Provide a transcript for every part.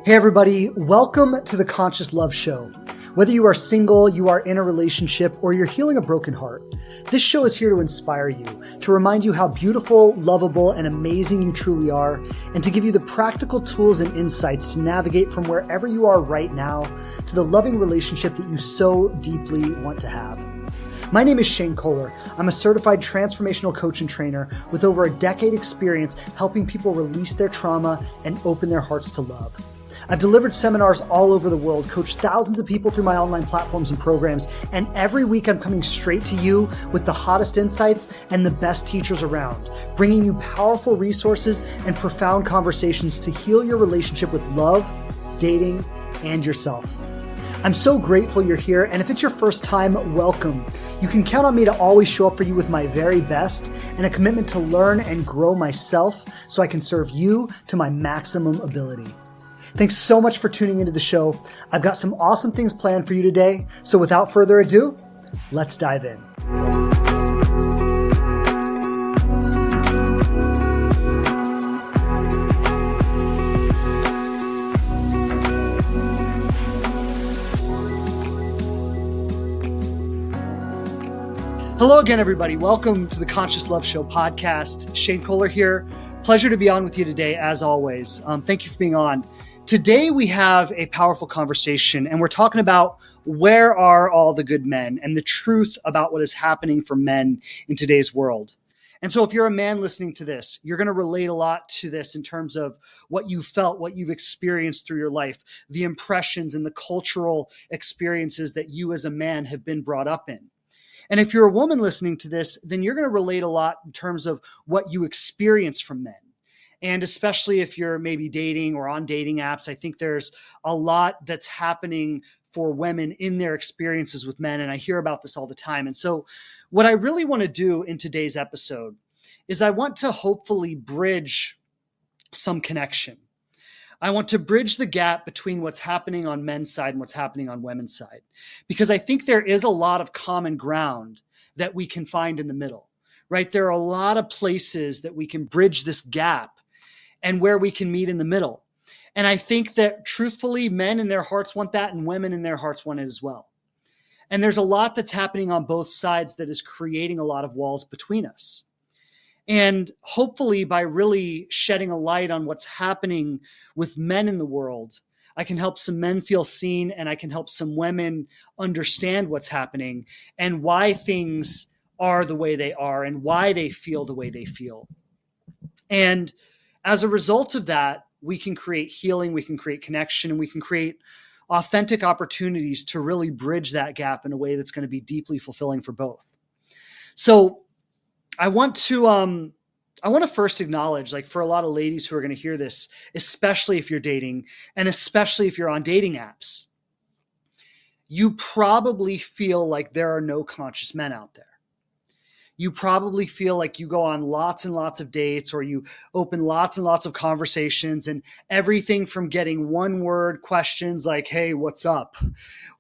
Hey everybody, welcome to the Conscious Love Show. Whether you are single, you are in a relationship, or you're healing a broken heart, this show is here to inspire you, to remind you how beautiful, lovable, and amazing you truly are, and to give you the practical tools and insights to navigate from wherever you are right now to the loving relationship that you so deeply want to have. My name is Shane Kohler. I'm a certified transformational coach and trainer with over a decade experience helping people release their trauma and open their hearts to love. I've delivered seminars all over the world, coached thousands of people through my online platforms and programs, and every week I'm coming straight to you with the hottest insights and the best teachers around, bringing you powerful resources and profound conversations to heal your relationship with love, dating, and yourself. I'm so grateful you're here, and if it's your first time, welcome. You can count on me to always show up for you with my very best and a commitment to learn and grow myself so I can serve you to my maximum ability. Thanks so much for tuning into the show. I've got some awesome things planned for you today. So without further ado, let's dive in. Hello again, everybody. Welcome to the Conscious Love Show podcast. Shane Kohler here. Pleasure to be on with you today, as always. Thank you for being on. Today, we have a powerful conversation, and we're talking about where are all the good men and the truth about what is happening for men in today's world. And so if you're a man listening to this, you're going to relate a lot to this in terms of what you felt, what you've experienced through your life, the impressions and the cultural experiences that you as a man have been brought up in. And if you're a woman listening to this, then you're going to relate a lot in terms of what you experience from men. And especially if you're maybe dating or on dating apps, I think there's a lot that's happening for women in their experiences with men. And I hear about this all the time. And so what I really want to do in today's episode is I want to hopefully bridge some connection. I want to bridge the gap between what's happening on men's side and what's happening on women's side, because I think there is a lot of common ground that we can find in the middle, right? There are a lot of places that we can bridge this gap and where we can meet in the middle. And I think that truthfully, men in their hearts want that and women in their hearts want it as well. And there's a lot that's happening on both sides that is creating a lot of walls between us. And hopefully by really shedding a light on what's happening with men in the world, I can help some men feel seen and I can help some women understand what's happening and why things are the way they are and why they feel the way they feel. And as a result of that, we can create healing, we can create connection, and we can create authentic opportunities to really bridge that gap in a way that's going to be deeply fulfilling for both. So I want to first acknowledge, like for a lot of ladies who are going to hear this, especially if you're dating and especially if you're on dating apps, you probably feel like there are no conscious men out there. You probably feel like you go on lots and lots of dates or you open lots and lots of conversations and everything from getting one word questions like, hey, what's up?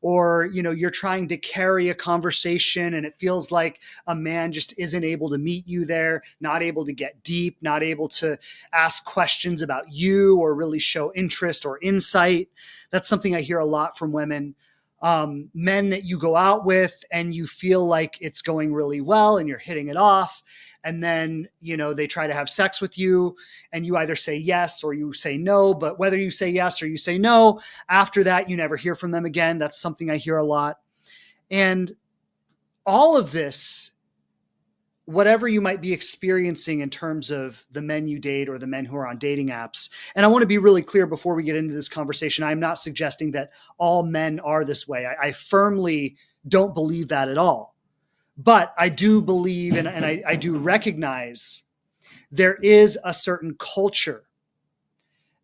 Or, you're trying to carry a conversation and it feels like a man just isn't able to meet you there, not able to get deep, not able to ask questions about you or really show interest or insight. That's something I hear a lot from women. Men that you go out with and you feel like it's going really well and you're hitting it off. And then, they try to have sex with you and you either say yes or you say no, but whether you say yes or you say no, after that, you never hear from them again. That's something I hear a lot. And all of this, whatever you might be experiencing in terms of the men you date or the men who are on dating apps. And I want to be really clear before we get into this conversation. I'm not suggesting that all men are this way. I firmly don't believe that at all. But I do believe and I do recognize there is a certain culture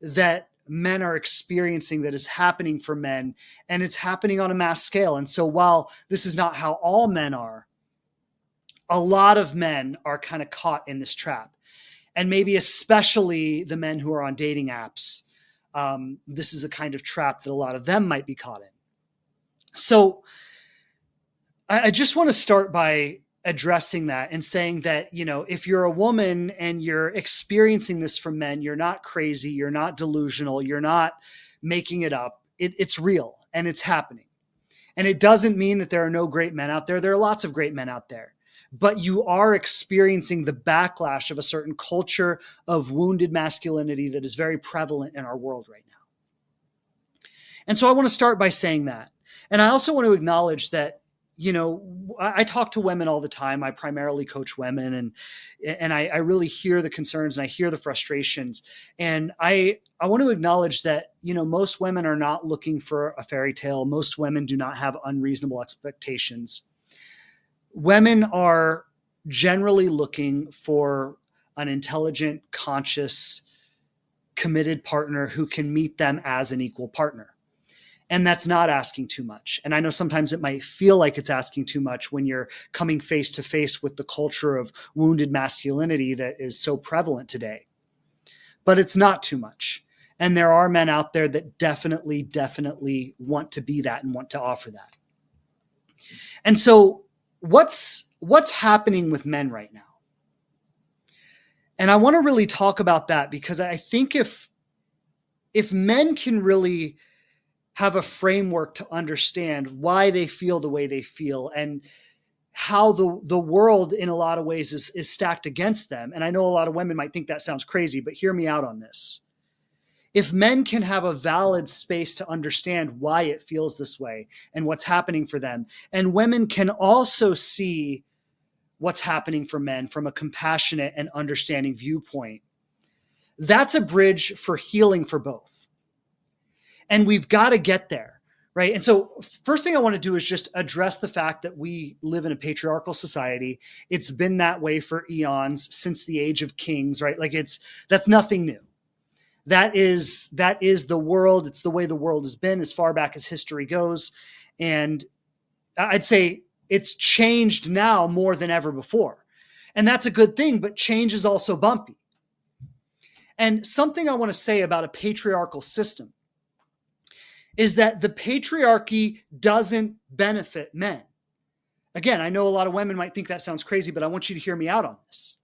that men are experiencing that is happening for men, and it's happening on a mass scale. And so while this is not how all men are, a lot of men are kind of caught in this trap, and maybe especially the men who are on dating apps. This is a kind of trap that a lot of them might be caught in. So I just want to start by addressing that and saying that, if you're a woman and you're experiencing this from men, you're not crazy, you're not delusional, you're not making it up. It's real and it's happening. And it doesn't mean that there are no great men out there. There are lots of great men out there. But you are experiencing the backlash of a certain culture of wounded masculinity that is very prevalent in our world right now. And so I want to start by saying that. And I also want to acknowledge that, I talk to women all the time. I primarily coach women, and I really hear the concerns and I hear the frustrations. And I want to acknowledge that, most women are not looking for a fairy tale. Most women do not have unreasonable expectations. Women are generally looking for an intelligent, conscious, committed partner who can meet them as an equal partner. And that's not asking too much. And I know sometimes it might feel like it's asking too much when you're coming face to face with the culture of wounded masculinity that is so prevalent today. But it's not too much. And there are men out there that definitely want to be that and want to offer that. And so what's happening with men right now? And I want to really talk about that, because I think if men can really have a framework to understand why they feel the way they feel and how the world in a lot of ways is stacked against them. And I know a lot of women might think that sounds crazy, but hear me out on this. If men can have a valid space to understand why it feels this way and what's happening for them, and women can also see what's happening for men from a compassionate and understanding viewpoint, that's a bridge for healing for both. And we've got to get there, right? And so first thing I want to do is just address the fact that we live in a patriarchal society. It's been that way for eons, since the age of kings, right? Like that's nothing new. That is the world. It's the way the world has been as far back as history goes. And I'd say it's changed now more than ever before. And that's a good thing, but change is also bumpy. And something I want to say about a patriarchal system is that the patriarchy doesn't benefit men. Again, I know a lot of women might think that sounds crazy, but I want you to hear me out on this.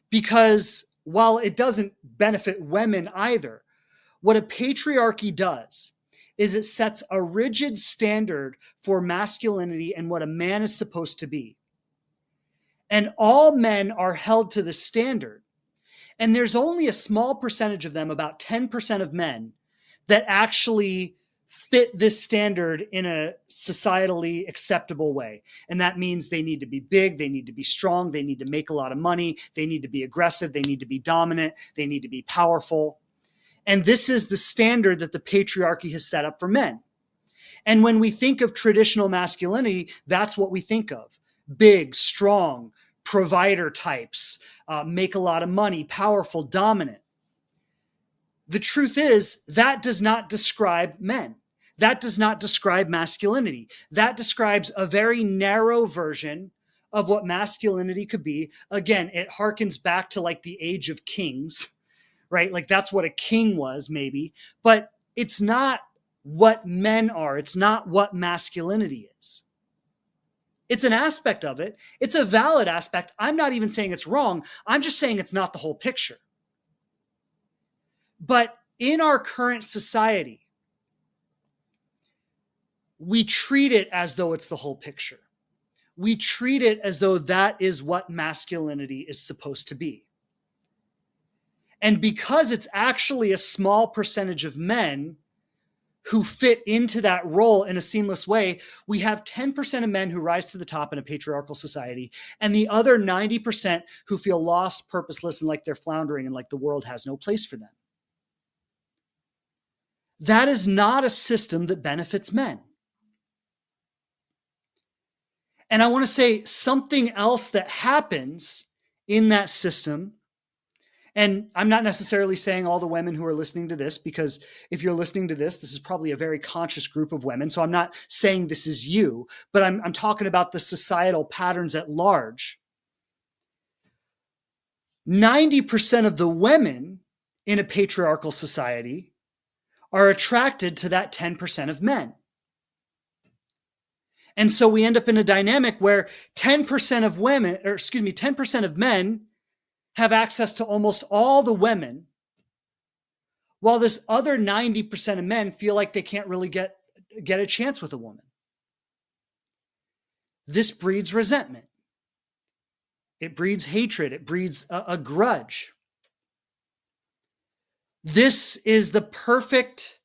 Because while it doesn't benefit women either, what a patriarchy does is it sets a rigid standard for masculinity and what a man is supposed to be. And all men are held to the standard. And there's only a small percentage of them, about 10% of men, that actually fit this standard in a societally acceptable way. And that means they need to be big, they need to be strong, they need to make a lot of money, they need to be aggressive, they need to be dominant, they need to be powerful. And this is the standard that the patriarchy has set up for men. And when we think of traditional masculinity, that's what we think of. Big, strong, provider types, make a lot of money, powerful, dominant. The truth is, that does not describe men. That does not describe masculinity. That describes a very narrow version of what masculinity could be. Again, it harkens back to like the age of kings, right? Like that's what a king was maybe, but it's not what men are. It's not what masculinity is. It's an aspect of it. It's a valid aspect. I'm not even saying it's wrong. I'm just saying it's not the whole picture. But in our current society, we treat it as though it's the whole picture. We treat it as though that is what masculinity is supposed to be. And because it's actually a small percentage of men who fit into that role in a seamless way, we have 10% of men who rise to the top in a patriarchal society, and the other 90% who feel lost, purposeless, and like they're floundering and like the world has no place for them. That is not a system that benefits men. And I want to say something else that happens in that system. And I'm not necessarily saying all the women who are listening to this, because if you're listening to this, this is probably a very conscious group of women. So I'm not saying this is you, but I'm talking about the societal patterns at large. 90% of the women in a patriarchal society are attracted to that 10% of men. And so we end up in a dynamic where 10% of men have access to almost all the women, while this other 90% of men feel like they can't really get a chance with a woman. This breeds resentment. It breeds hatred. It breeds a grudge. This is the perfect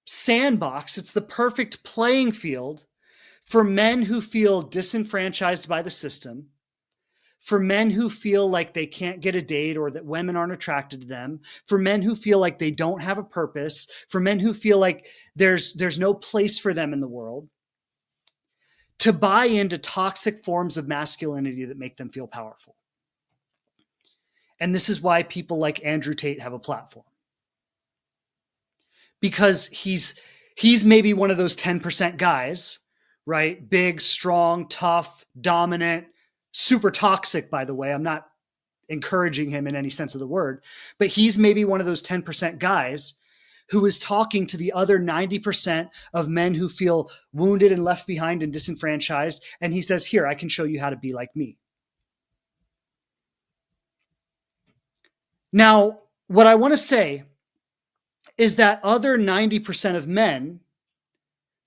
sandbox. It's the perfect playing field for men who feel disenfranchised by the system, for men who feel like they can't get a date or that women aren't attracted to them, for men who feel like they don't have a purpose, for men who feel like there's no place for them in the world, to buy into toxic forms of masculinity that make them feel powerful. And this is why people like Andrew Tate have a platform. Because he's maybe one of those 10% guys, right? Big, strong, tough, dominant, super toxic, by the way. I'm not encouraging him in any sense of the word, but he's maybe one of those 10% guys who is talking to the other 90% of men who feel wounded and left behind and disenfranchised. And he says, here, I can show you how to be like me. Now, what I want to say is that other 90% of men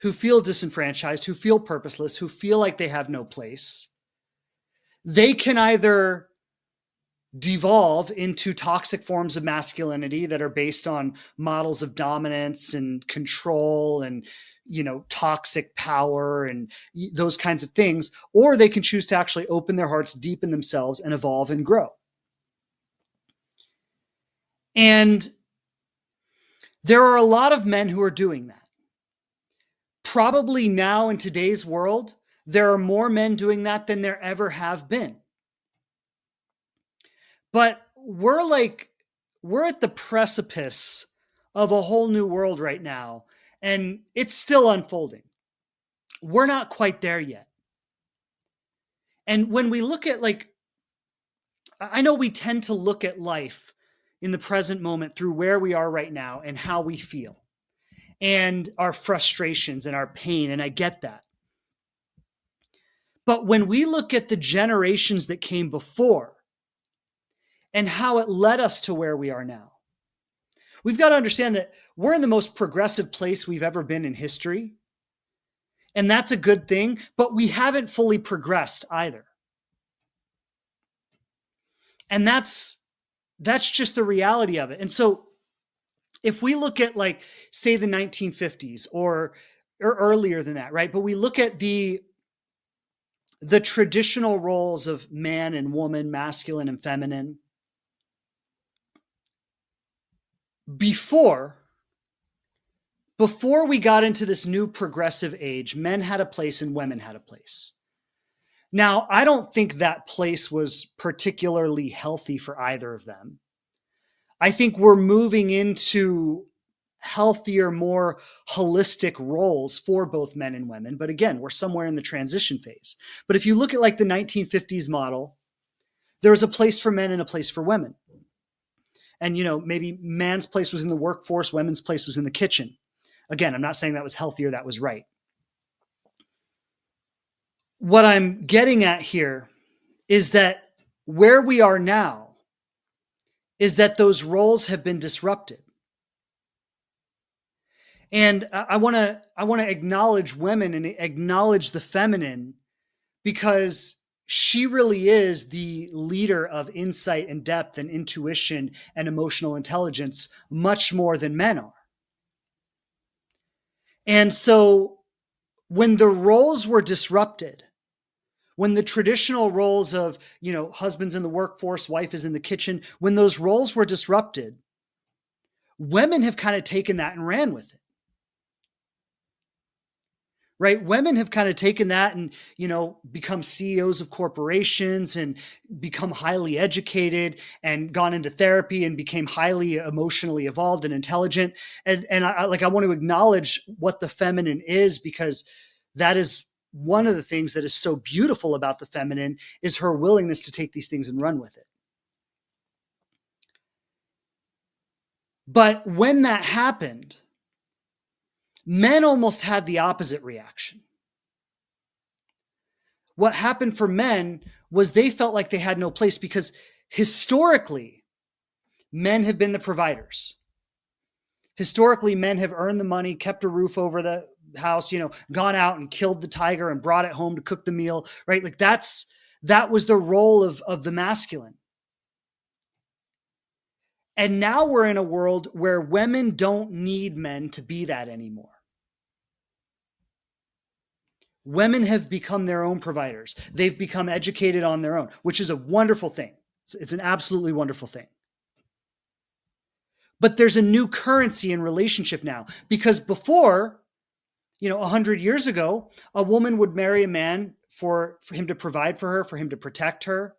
who feel disenfranchised, who feel purposeless, who feel like they have no place, they can either devolve into toxic forms of masculinity that are based on models of dominance and control and, toxic power and those kinds of things, or they can choose to actually open their hearts deep in themselves and evolve and grow. And there are a lot of men who are doing that. Probably now in today's world, there are more men doing that than there ever have been. But we're at the precipice of a whole new world right now, and it's still unfolding. We're not quite there yet. And when we look at I know we tend to look at life in the present moment through where we are right now and how we feel and our frustrations and our pain. And I get that. But when we look at the generations that came before and how it led us to where we are now, we've got to understand that we're in the most progressive place we've ever been in history. And that's a good thing, but we haven't fully progressed either. And that's just the reality of it. And so if we look at say the 1950s or earlier than that, right? But we look at the traditional roles of man and woman, masculine and feminine. Before we got into this new progressive age, men had a place and women had a place. Now, I don't think that place was particularly healthy for either of them. I think we're moving into healthier, more holistic roles for both men and women. But again, we're somewhere in the transition phase. But if you look at the 1950s model, there was a place for men and a place for women. And, maybe man's place was in the workforce, women's place was in the kitchen. Again, I'm not saying that was healthy or that was right. What I'm getting at here is that where we are now is that those roles have been disrupted. And I want to acknowledge women and acknowledge the feminine, because she really is the leader of insight and depth and intuition and emotional intelligence, much more than men are. And so when the roles were disrupted, when the traditional roles of, husband's in the workforce, wife is in the kitchen, when those roles were disrupted, women have kind of taken that and ran with it. Right? Women have kind of taken that and, become CEOs of corporations and become highly educated and gone into therapy and became highly emotionally evolved and intelligent. And I want to acknowledge what the feminine is, because that is one of the things that is so beautiful about the feminine, is her willingness to take these things and run with it. But when that happened, men almost had the opposite reaction. What happened for men was they felt like they had no place, because historically, Men have been the providers. Historically, men have earned the money, kept a roof over the house, gone out and killed the tiger and brought it home to cook the meal, right? Like that was the role of the masculine. And now we're in a world where women don't need men to be that anymore. Women have become their own providers. They've become educated on their own, which is a wonderful thing. It's an absolutely wonderful thing. But there's a new currency in relationship now, because before, 100 years ago, a woman would marry a man for him to provide for her, for him to protect her.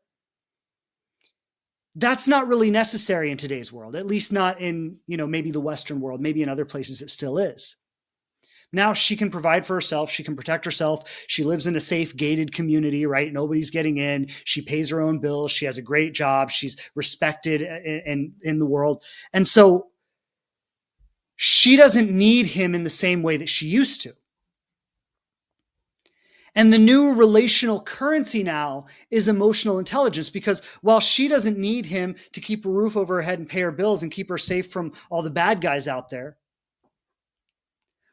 That's not really necessary in today's world, at least not in, maybe the Western world, maybe in other places it still is. Now she can provide for herself. She can protect herself. She lives in a safe, gated community, right? Nobody's getting in. She pays her own bills. She has a great job. She's respected in the world. And so she doesn't need him in the same way that she used to. And the new relational currency now is emotional intelligence, because while she doesn't need him to keep a roof over her head and pay her bills and keep her safe from all the bad guys out there,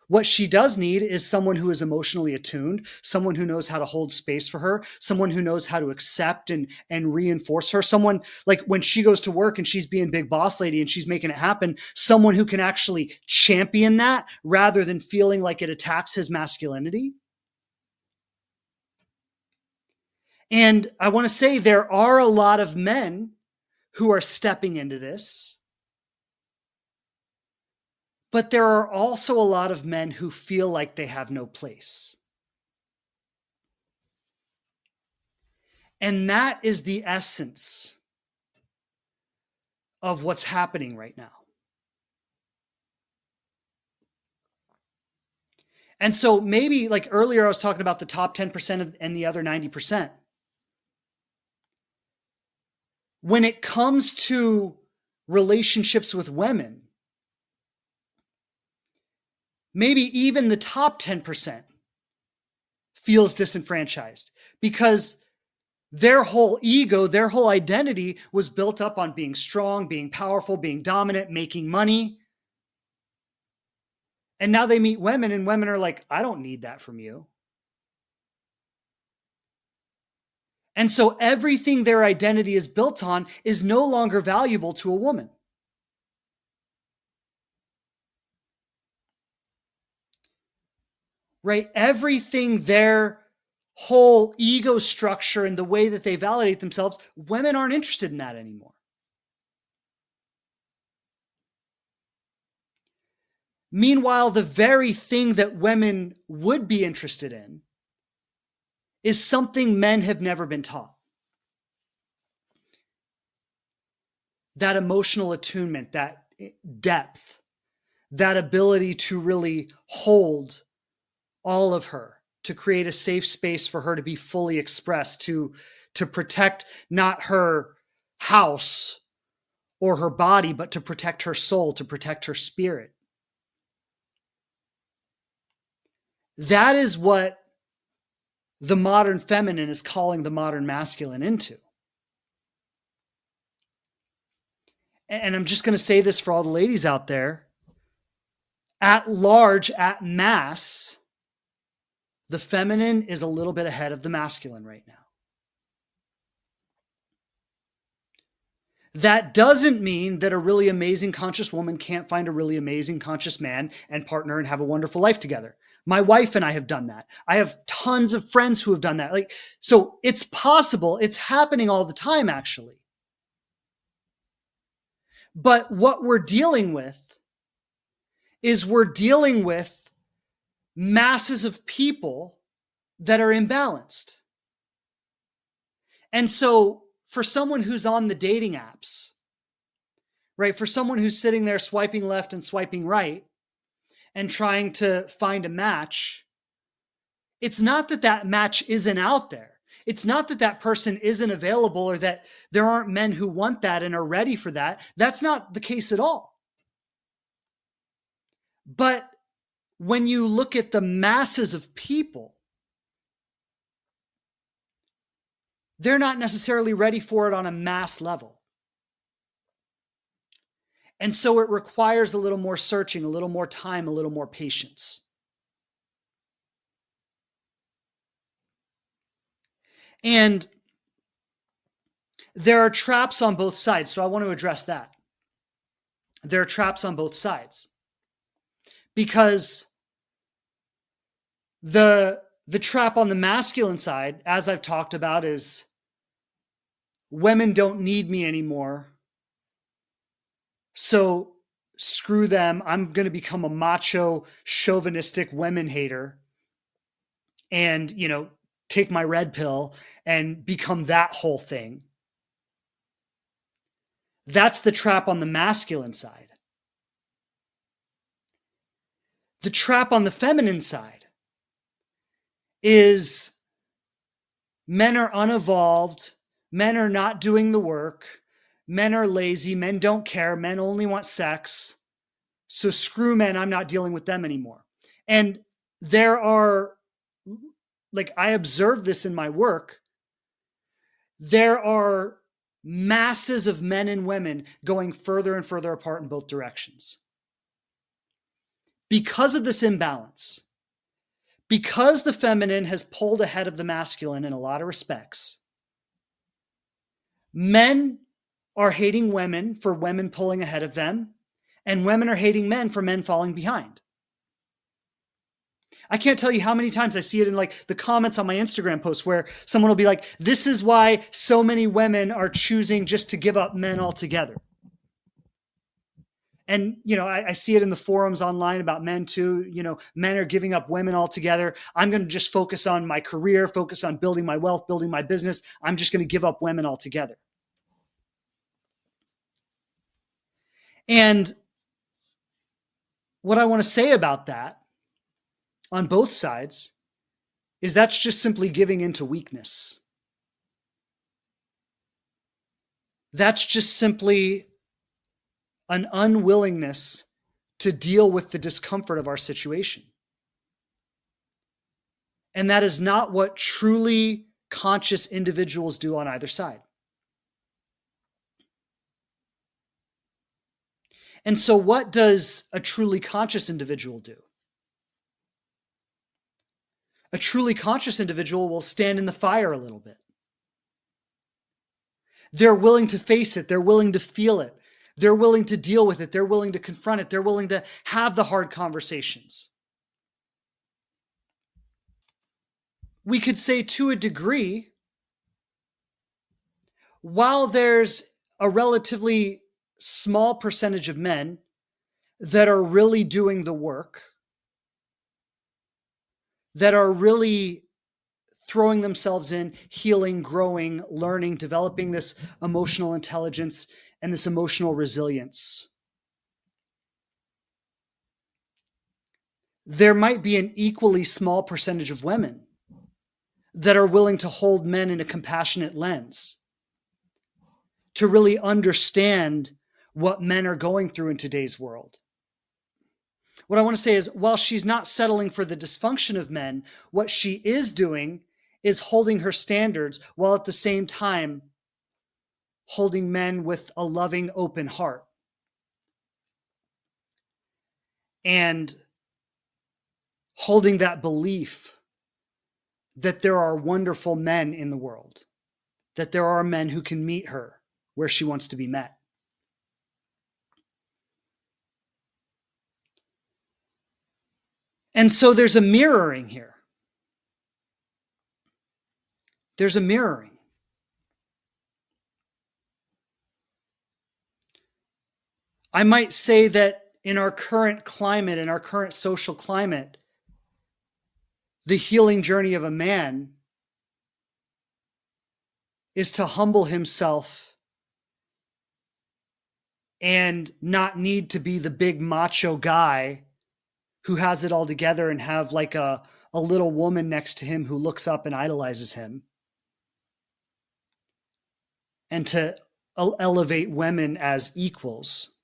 what she does need is someone who is emotionally attuned, someone who knows how to hold space for her, someone who knows how to accept and reinforce her, someone like when she goes to work and she's being big boss lady and she's making it happen, someone who can actually champion that rather than feeling like it attacks his masculinity. And I want to say there are a lot of men who are stepping into this. But there are also a lot of men who feel like they have no place. And that is the essence of what's happening right now. And so maybe like earlier, I was talking about the top 10% and the other 90%. When it comes to relationships with women, maybe even the top 10% feels disenfranchised because their whole ego, their whole identity was built up on being strong, being powerful, being dominant, making money. And now they meet women and women are like, I don't need that from you. And so everything their identity is built on is no longer valuable to a woman. Right? Everything their whole ego structure and the way that they validate themselves, women aren't interested in that anymore. Meanwhile, the very thing that women would be interested in is something men have never been taught. That emotional attunement, that depth, that ability to really hold all of her, to create a safe space for her to be fully expressed, to protect not her house or her body, but to protect her soul, to protect her spirit. That is what the modern feminine is calling the modern masculine into. And I'm just going to say this for all the ladies out there. At large, at mass, the feminine is a little bit ahead of the masculine right now. That doesn't mean that a really amazing conscious woman can't find a really amazing conscious man and partner and have a wonderful life together. My wife and I have done that. I have tons of friends who have done that. So it's possible. It's happening all the time, actually. But what we're dealing with is we're dealing with masses of people that are imbalanced. And so for someone who's on the dating apps, right, for someone who's sitting there swiping left and swiping right and trying to find a match, it's not that that match isn't out there. It's not that that person isn't available or that there aren't men who want that and are ready for that. That's not the case at all. But when you look at the masses of people, they're not necessarily ready for it on a mass level. And so it requires a little more searching, a little more time, a little more patience. And there are traps on both sides. So I want to address that. There are traps on both sides because the trap on the masculine side, as I've talked about, is women don't need me anymore. So screw them. I'm going to become a macho, chauvinistic women hater and, take my red pill and become that whole thing. That's the trap on the masculine side. The trap on the feminine side is men are unevolved, men are not doing the work, men are lazy, men don't care, men only want sex. So screw men, I'm not dealing with them anymore. And there are, I observe this in my work, there are masses of men and women going further and further apart in both directions. Because of this imbalance, because the feminine has pulled ahead of the masculine in a lot of respects, men are hating women for women pulling ahead of them, and women are hating men for men falling behind. I can't tell you how many times I see it in the comments on my Instagram posts where someone will be like, this is why so many women are choosing just to give up men altogether. And, I see it in the forums online about men too. Men are giving up women altogether. I'm going to just focus on my career, focus on building my wealth, building my business. I'm just going to give up women altogether. And what I want to say about that on both sides is that's just simply giving into weakness. That's just simply an unwillingness to deal with the discomfort of our situation. And that is not what truly conscious individuals do on either side. And so what does a truly conscious individual do? A truly conscious individual will stand in the fire a little bit. They're willing to face it. They're willing to feel it. They're willing to deal with it. They're willing to confront it. They're willing to have the hard conversations. We could say to a degree, while there's a relatively small percentage of men that are really doing the work, that are really throwing themselves in, healing, growing, learning, developing this emotional intelligence and this emotional resilience, there might be an equally small percentage of women that are willing to hold men in a compassionate lens, to really understand what men are going through in today's world. What I want to say is, while she's not settling for the dysfunction of men, what she is doing is holding her standards while at the same time holding men with a loving, open heart. And holding that belief that there are wonderful men in the world, that there are men who can meet her where she wants to be met. And so there's a mirroring here. There's a mirroring. I might say that in our current climate, in our current social climate, the healing journey of a man is to humble himself and not need to be the big macho guy who has it all together and have a little woman next to him who looks up and idolizes him. And to elevate women as equals.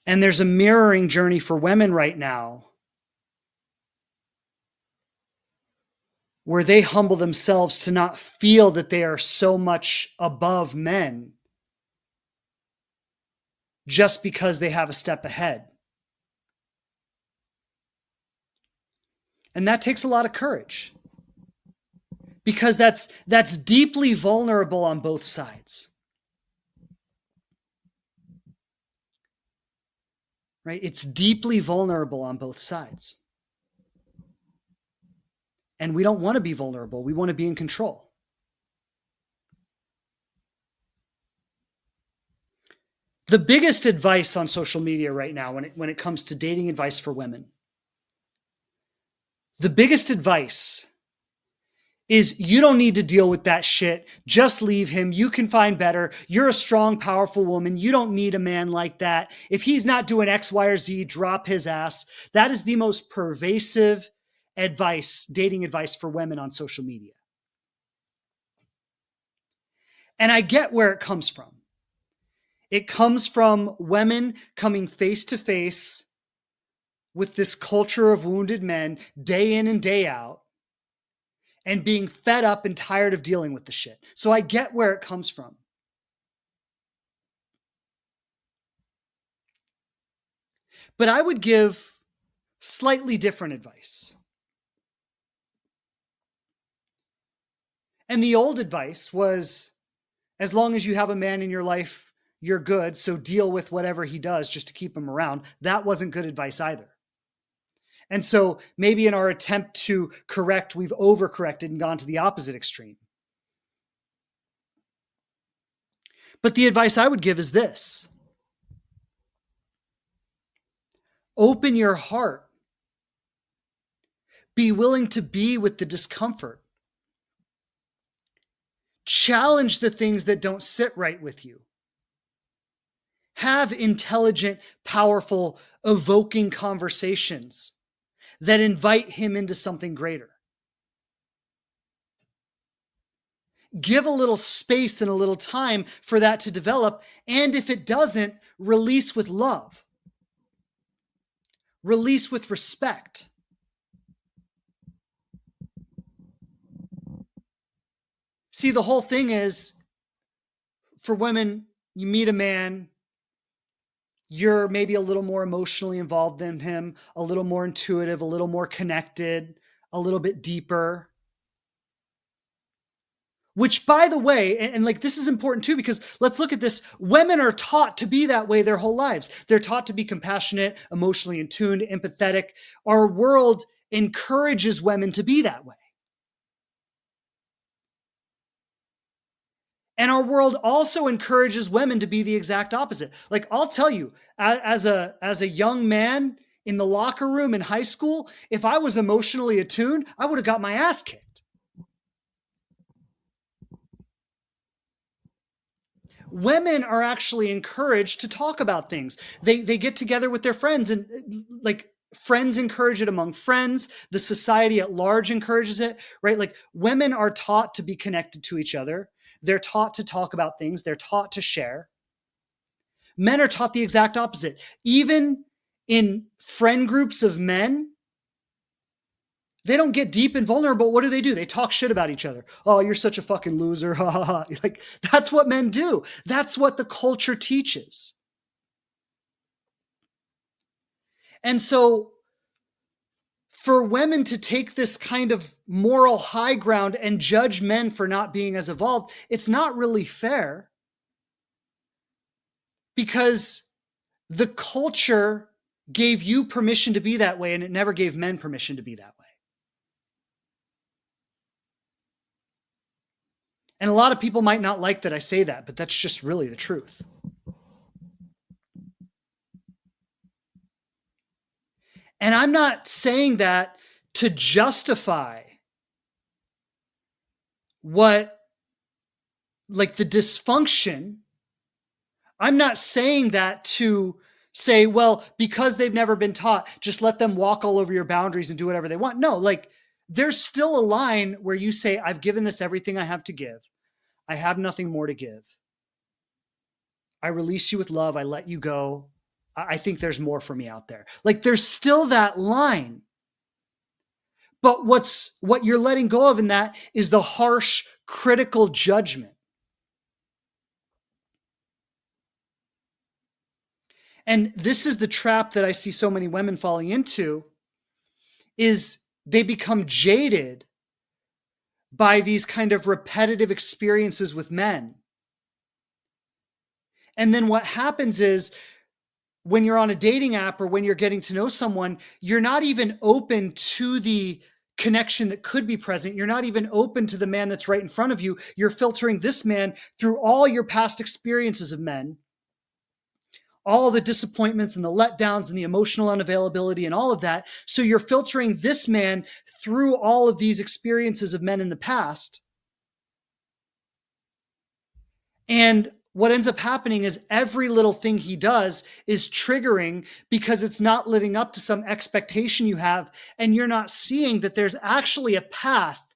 And there's a mirroring journey for women right now where they humble themselves to not feel that they are so much above men just because they have a step ahead. And that takes a lot of courage because that's deeply vulnerable on both sides. Right? It's deeply vulnerable on both sides. And we don't want to be vulnerable. We want to be in control. The biggest advice on social media right now when it comes to dating advice for women, the biggest advice is you don't need to deal with that shit. Just leave him. You can find better. You're a strong, powerful woman. You don't need a man like that. If he's not doing X, Y, or Z, drop his ass. That is the most pervasive advice, dating advice for women on social media. And I get where it comes from. It comes from women coming face to face with this culture of wounded men day in and day out, and being fed up and tired of dealing with the shit. So I get where it comes from. But I would give slightly different advice. And the old advice was, as long as you have a man in your life, you're good. So deal with whatever he does just to keep him around. That wasn't good advice either. And so maybe in our attempt to correct, we've overcorrected and gone to the opposite extreme. But the advice I would give is this: open your heart. Be willing to be with the discomfort. Challenge the things that don't sit right with you. Have intelligent, powerful, evoking conversations that invite him into something greater. Give a little space and a little time for that to develop. And if it doesn't, release with love. Release with respect. See, the whole thing is, for women, you meet a man, you're maybe a little more emotionally involved than him, a little more intuitive, a little more connected, a little bit deeper. Which, by the way, and like this is important too, because let's look at this. Women are taught to be that way their whole lives. They're taught to be compassionate, emotionally in tune, empathetic. Our world encourages women to be that way. And our world also encourages women to be the exact opposite. Like, I'll tell you, as a young man in the locker room in high school, if I was emotionally attuned, I would have got my ass kicked. Women are actually encouraged to talk about things. They get together with their friends, and like friends encourage it among friends. The society at large encourages it, right? Like, women are taught to be connected to each other. They're taught to talk about things. They're taught to share. Men are taught the exact opposite. Even in friend groups of men, they don't get deep and vulnerable. What do? They talk shit about each other. Oh, you're such a fucking loser. Ha ha ha. Like, that's what men do. That's what the culture teaches. And so for women to take this kind of moral high ground and judge men for not being as evolved, it's not really fair, because the culture gave you permission to be that way, and it never gave men permission to be that way. And a lot of people might not like that I say that, but that's just really the truth. And I'm not saying that to justify what, like, the dysfunction. I'm not saying that to say, well, because they've never been taught, just let them walk all over your boundaries and do whatever they want. No, like, there's still a line where you say, I've given this everything I have to give. I have nothing more to give. I release you with love. I let you go. I think there's more for me out there. Like, there's still that line. But what you're letting go of in that is the harsh, critical judgment. And this is the trap that I see so many women falling into, is they become jaded by these kind of repetitive experiences with men. And then what happens is, when you're on a dating app or when you're getting to know someone, you're not even open to the connection that could be present. You're not even open to the man that's right in front of you. You're filtering this man through all your past experiences of men, all the disappointments and the letdowns and the emotional unavailability and all of that. So you're filtering this man through all of these experiences of men in the past. And what ends up happening is every little thing he does is triggering because it's not living up to some expectation you have. And you're not seeing that there's actually a path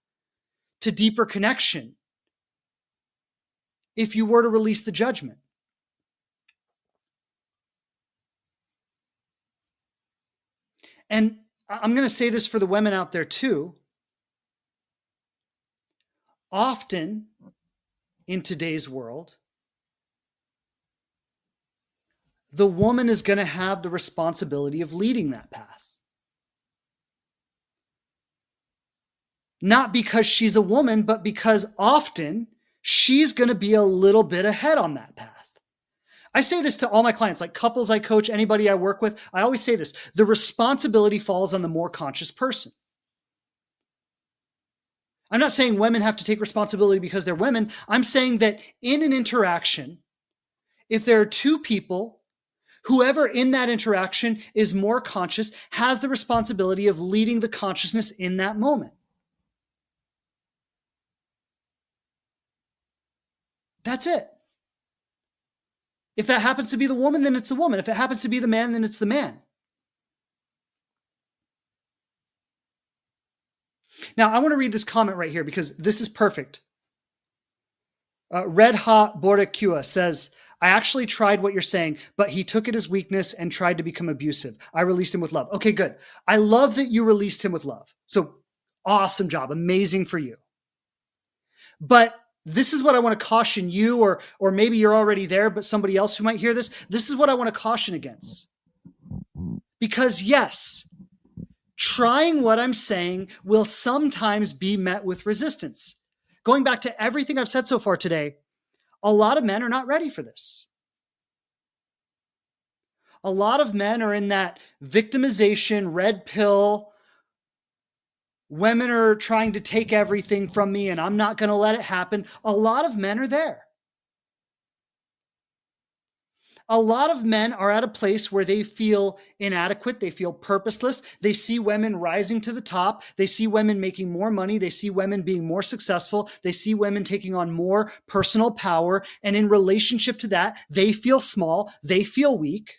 to deeper connection if you were to release the judgment. And I'm going to say this for the women out there too. Often in today's world, the woman is going to have the responsibility of leading that path. Not because she's a woman, but because often she's going to be a little bit ahead on that path. I say this to all my clients, like couples I coach, anybody I work with. I always say this: the responsibility falls on the more conscious person. I'm not saying women have to take responsibility because they're women. I'm saying that in an interaction, if there are two people, whoever in that interaction is more conscious has the responsibility of leading the consciousness in that moment. That's it. If that happens to be the woman, then it's the woman. If it happens to be the man, then it's the man. Now, I want to read this comment right here because this is perfect. Red Hot Bordacua says, I actually tried what you're saying, but he took it as weakness and tried to become abusive. I released him with love. Okay, good. I love that you released him with love. So awesome job. Amazing for you. But this is what I want to caution you, or maybe you're already there, but somebody else who might hear this. This is what I want to caution against. Because yes, trying what I'm saying will sometimes be met with resistance. Going back to everything I've said so far today, a lot of men are not ready for this. A lot of men are in that victimization, red pill. Women are trying to take everything from me and I'm not going to let it happen. A lot of men are there. A lot of men are at a place where they feel inadequate. They feel purposeless. They see women rising to the top. They see women making more money. They see women being more successful. They see women taking on more personal power. And in relationship to that, they feel small. They feel weak.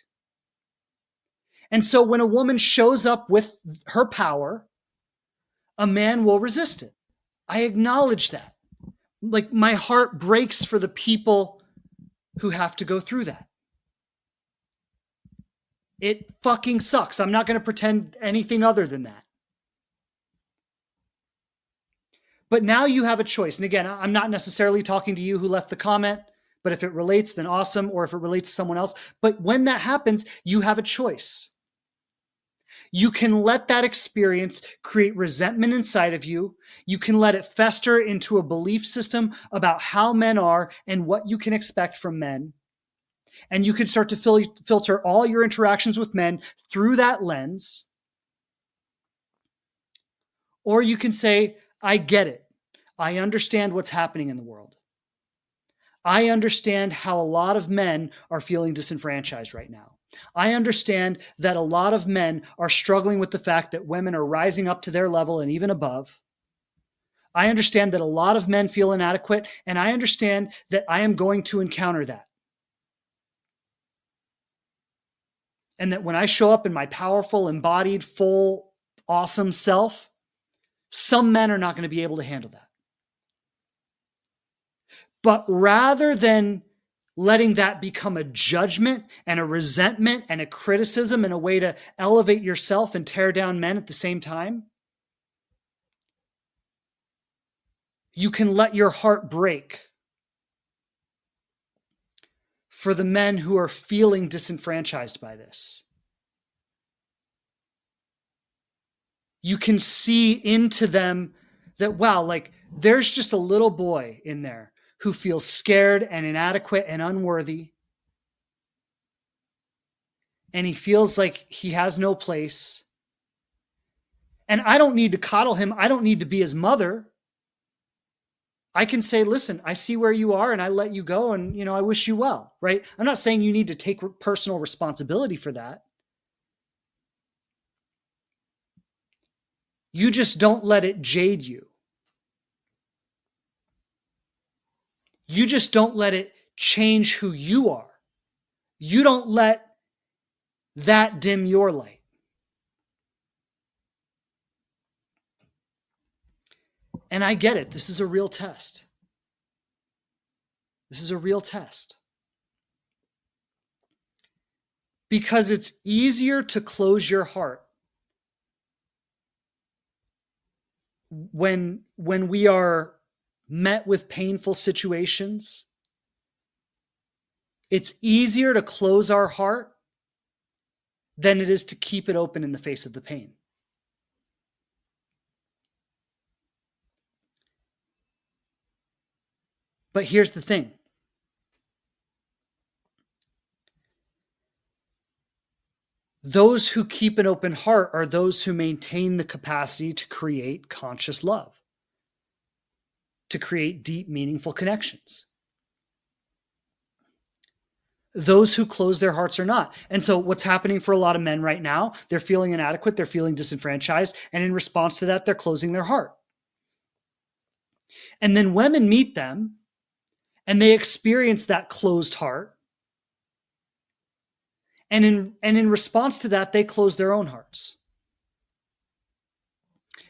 And so when a woman shows up with her power, a man will resist it. I acknowledge that. Like, my heart breaks for the people who have to go through that. It fucking sucks. I'm not going to pretend anything other than that. But now you have a choice. And again, I'm not necessarily talking to you who left the comment, but if it relates, then awesome. Or if it relates to someone else. But when that happens, you have a choice. You can let that experience create resentment inside of you. You can let it fester into a belief system about how men are and what you can expect from men. And you can start to filter all your interactions with men through that lens. Or you can say, I get it. I understand what's happening in the world. I understand how a lot of men are feeling disenfranchised right now. I understand that a lot of men are struggling with the fact that women are rising up to their level and even above. I understand that a lot of men feel inadequate, and I understand that I am going to encounter that. And that when I show up in my powerful, embodied, full, awesome self, some men are not going to be able to handle that. But rather than letting that become a judgment and a resentment and a criticism and a way to elevate yourself and tear down men at the same time, You can let your heart break for the men who are feeling disenfranchised by this. You can see into them that, wow, like there's just a little boy in there who feels scared and inadequate and unworthy. And he feels like he has no place. And I don't need to coddle him. I don't need to be his mother. I can say, listen, I see where you are and I let you go and, I wish you well, right? I'm not saying you need to take personal responsibility for that. You just don't let it jade you. You just don't let it change who you are. You don't let that dim your light. And I get it. This is a real test. This is a real test. Because it's easier to close your heart when we are met with painful situations. It's easier to close our heart than it is to keep it open in the face of the pain. But here's the thing. Those who keep an open heart are those who maintain the capacity to create conscious love, to create deep, meaningful connections. Those who close their hearts are not. And so what's happening for a lot of men right now, they're feeling inadequate, they're feeling disenfranchised, and in response to that, they're closing their heart. And then women meet them, and they experience that closed heart. And in response to that, they close their own hearts.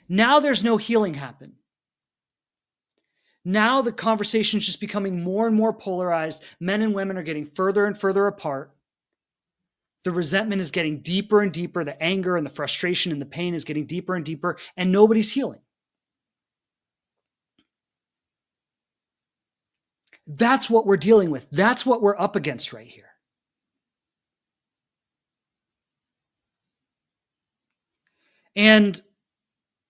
Now there's no healing happen. Now the conversation is just becoming more and more polarized. Men and women are getting further and further apart. The resentment is getting deeper and deeper. The anger and the frustration and the pain is getting deeper and deeper, and nobody's healing. That's what we're dealing with. That's what we're up against right here. And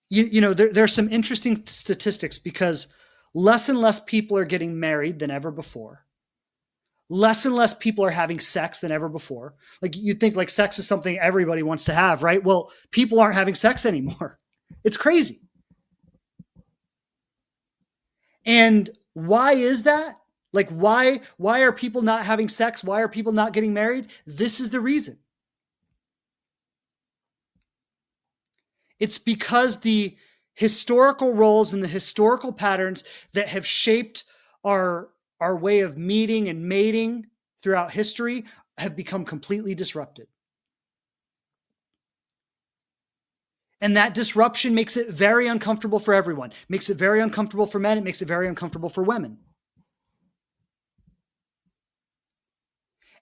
there's some interesting statistics because less and less people are getting married than ever before. Less and less people are having sex than ever before. Like you'd think like sex is something everybody wants to have, right? Well, people aren't having sex anymore. It's crazy. And why is that? Like why are people not having sex? Why are people not getting married? This is the reason. It's because the historical roles and the historical patterns that have shaped our way of meeting and mating throughout history have become completely disrupted. And that disruption makes it very uncomfortable for everyone. It makes it very uncomfortable for men. It makes it very uncomfortable for women.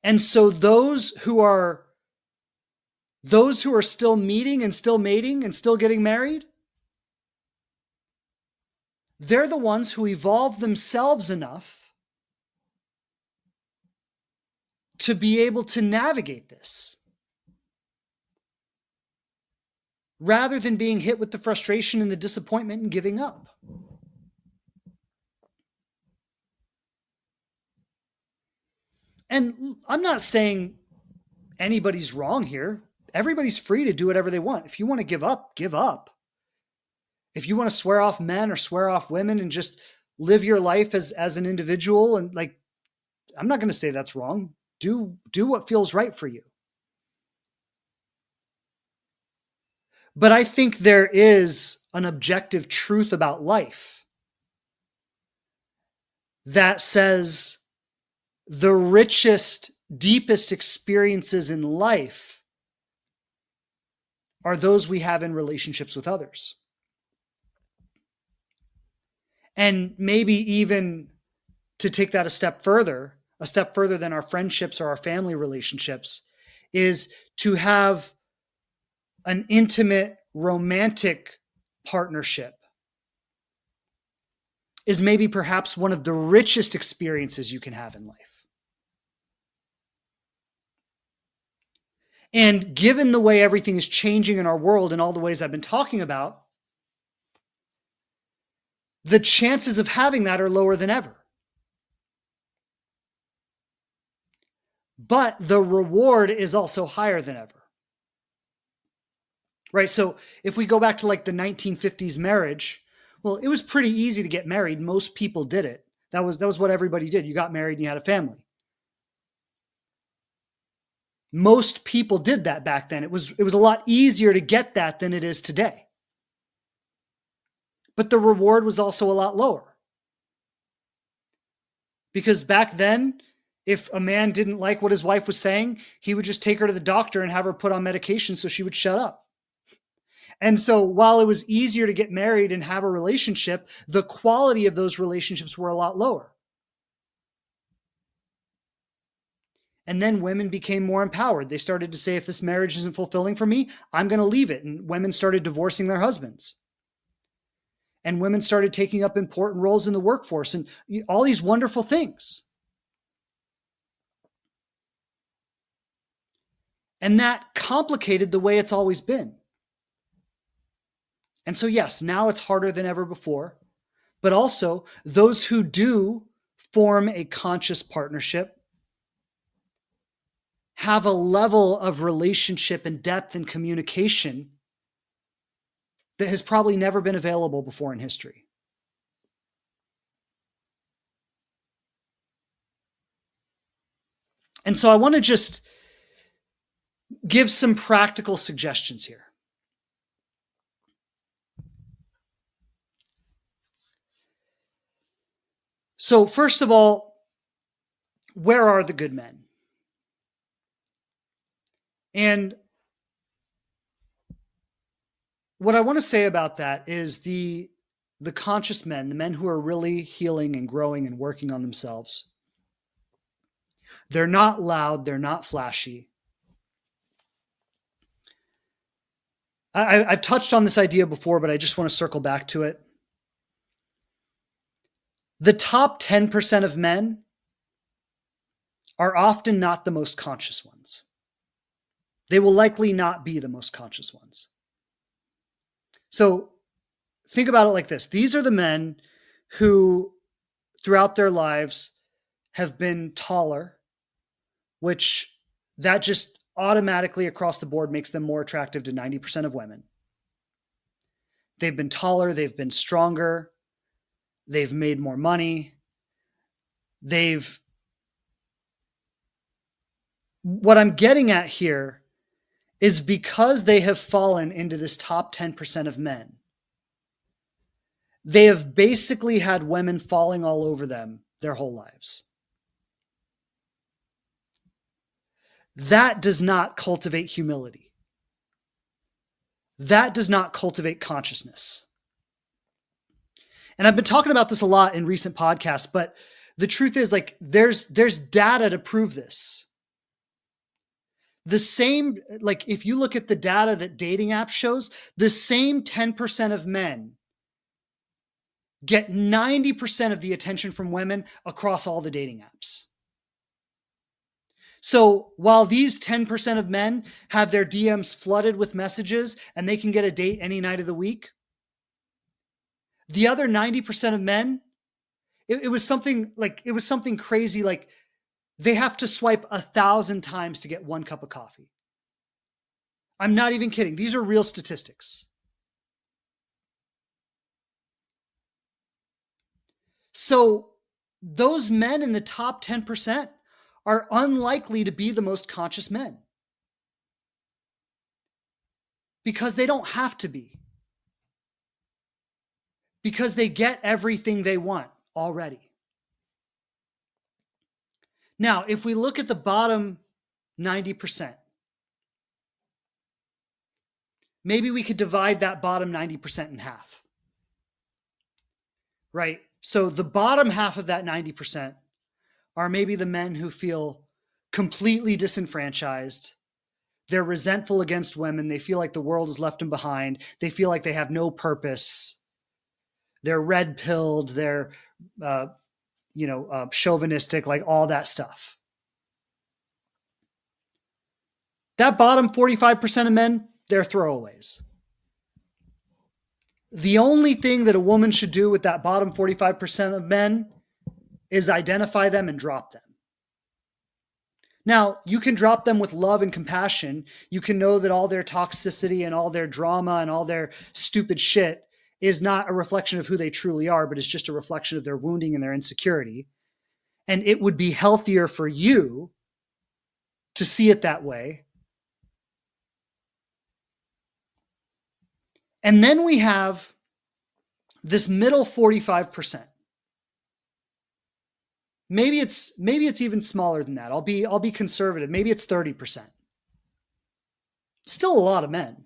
And so those who are still meeting and still mating and still getting married, they're the ones who evolve themselves enough to be able to navigate this, rather than being hit with the frustration and the disappointment and giving up. And I'm not saying anybody's wrong here. Everybody's free to do whatever they want. If you want to give up, give up. If you want to swear off men or swear off women and just live your life as an individual, and like, I'm not going to say that's wrong. Do what feels right for you. But I think there is an objective truth about life that says the richest, deepest experiences in life are those we have in relationships with others. And maybe even to take that a step further than our friendships or our family relationships, is to have an intimate, romantic partnership is maybe perhaps one of the richest experiences you can have in life. And given the way everything is changing in our world and all the ways I've been talking about, the chances of having that are lower than ever. But the reward is also higher than ever. Right? So if we go back to like the 1950s marriage, well, it was pretty easy to get married. Most people did it. That was what everybody did. You got married and you had a family. Most people did that back then. It was a lot easier to get that than it is today. But the reward was also a lot lower. Because back then, if a man didn't like what his wife was saying, he would just take her to the doctor and have her put on medication so she would shut up. And so while it was easier to get married and have a relationship, the quality of those relationships were a lot lower. And then women became more empowered. They started to say, if this marriage isn't fulfilling for me, I'm going to leave it. And women started divorcing their husbands. And women started taking up important roles in the workforce and all these wonderful things. And that complicated the way it's always been. And so, yes, now it's harder than ever before. But also, those who do form a conscious partnership have a level of relationship and depth and communication that has probably never been available before in history. And so I want to just give some practical suggestions here. So first of all, where are the good men? And what I want to say about that is the conscious men, the men who are really healing and growing and working on themselves. They're not loud, they're not flashy. I've touched on this idea before, but I just want to circle back to it. The top 10% of men are often not the most conscious ones. They will likely not be the most conscious ones. So think about it like this. These are the men who, throughout their lives, have been taller, which that just automatically across the board makes them more attractive to 90% of women. They've been taller, they've been stronger, they've made more money. What I'm getting at here is because they have fallen into this top 10% of men, they have basically had women falling all over them their whole lives. That does not cultivate humility. That does not cultivate consciousness. And I've been talking about this a lot in recent podcasts, but the truth is, like, there's data to prove this. The same, like, if you look at the data that dating apps shows, the same 10% of men get 90% of the attention from women across all the dating apps. So while these 10% of men have their DMs flooded with messages and they can get a date any night of the week, the other 90% of men, it was something crazy. Like, they have to swipe 1,000 times to get one cup of coffee. I'm not even kidding. These are real statistics. So those men in the top 10% are unlikely to be the most conscious men because they don't have to be, because they get everything they want already. Now, if we look at the bottom 90%, maybe we could divide that bottom 90% in half, right? So the bottom half of that 90% are maybe the men who feel completely disenfranchised. They're resentful against women. They feel like the world has left them behind. They feel like they have no purpose. They're red pilled. They're, chauvinistic, like all that stuff. That bottom 45% of men, they're throwaways. The only thing that a woman should do with that bottom 45% of men is identify them and drop them. Now, you can drop them with love and compassion. You can know that all their toxicity and all their drama and all their stupid shit is not a reflection of who they truly are, but it's just a reflection of their wounding and their insecurity. And it would be healthier for you to see it that way. And then we have this middle 45%. Maybe it's even smaller than that. I'll be conservative. Maybe it's 30%. Still a lot of men.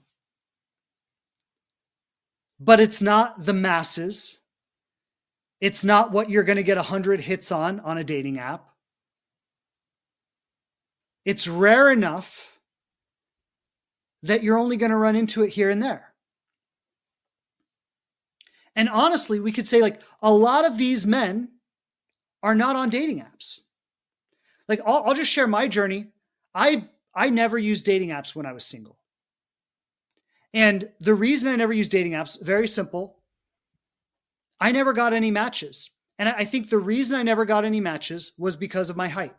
But it's not the masses. It's not what you're going to get 100 hits on a dating app. It's rare enough that you're only going to run into it here and there. And honestly, we could say like a lot of these men are not on dating apps. Like I'll just share my journey. I never used dating apps when I was single. And the reason I never used dating apps, very simple. I never got any matches. And I think the reason I never got any matches was because of my height.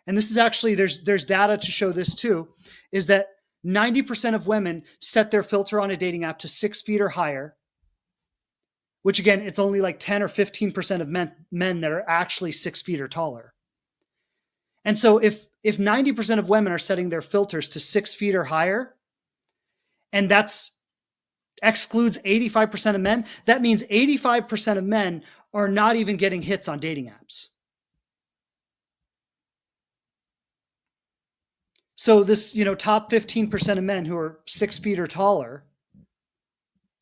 And this is actually, there's data to show this too, is that 90% of women set their filter on a dating app to 6 feet or higher, which again, it's only like 10 or 15% of men that are actually 6 feet or taller. And so if 90% of women are setting their filters to 6 feet or higher, and that's excludes 85% of men, that means 85% of men are not even getting hits on dating apps. So this, top 15% of men who are 6 feet or taller